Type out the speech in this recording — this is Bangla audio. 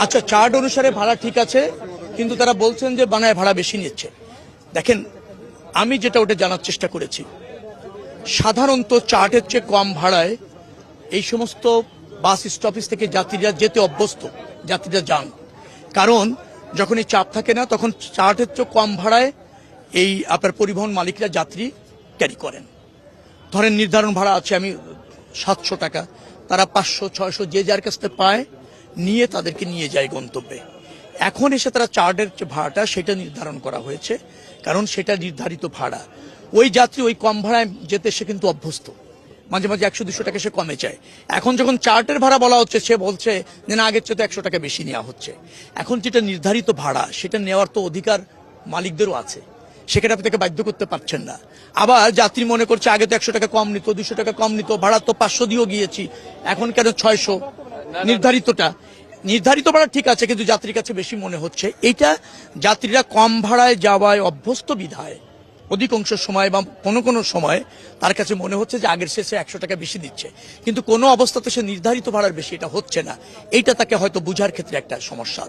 আচ্ছা, চার্ট অনুসারে ভাড়া ঠিক আছে, কিন্তু তারা বলছেন যে বানায় ভাড়া বেশি নিচ্ছে। দেখেন, আমি যেটা ওটা জানার চেষ্টা করেছি, সাধারণত চার্টের চেয়ে কম ভাড়ায় এই সমস্ত বাস স্টপেজ থেকে যাত্রীরা যেতে অভ্যস্ত, যাত্রীরা যান। কারণ যখন এই চাপ থাকে না, তখন চার্টের চেয়ে কম ভাড়ায় এই আপনার পরিবহন মালিকরা যাত্রী ক্যারি করেন। ধরেন নির্ধারণ ভাড়া আছে আমি 700 টাকা, তারা 500-600 যে যার কাছ থেকে পায় নিয়ে তাদেরকে নিয়ে যায় গন্তব্যে। এখন এসে তারা চার্টের যে ভাড়াটা সেটা নির্ধারণ করা হয়েছে, কারণ সেটা নির্ধারিত ভাড়া। ওই যাত্রী ওই কম ভাড়ায় যেতে সে কিন্তু অভ্যস্ত, মাঝে মাঝে 100-200 টাকা সে কমে যায়। এখন যখন চার্টের ভাড়া বলা হচ্ছে, সে বলছে যে না, আগের চেয়ে তো 100 টাকা বেশি নেওয়া হচ্ছে। এখন যেটা নির্ধারিত ভাড়া সেটা নেওয়ার তো অধিকার মালিকদেরও আছে, সেখানে আপনি তাকে বাধ্য করতে পারছেন না। আবার যাত্রী মনে করছে আগে তো 100 টাকা কম নিত, 200 টাকা কম নিত, ভাড়া তো 500 দিয়েও গিয়েছি, এখন কেন 600? নির্ধারিত ভাড়া ঠিক আছে, কিন্তু যাত্রীর কাছে বেশি মনে হচ্ছে। এইটা যাত্রীরা কম ভাড়ায় যাওয়ায় অভ্যস্ত বিধায় অধিকাংশ সময় বা কোনো সময় তার কাছে মনে হচ্ছে যে আগের শেষে 100 টাকা বেশি দিচ্ছে, কিন্তু কোনো অবস্থাতে সে নির্ধারিত ভাড়ার বেশি এটা হচ্ছে না। এইটা তাকে হয়তো বুঝার ক্ষেত্রে একটা সমস্যা আছে।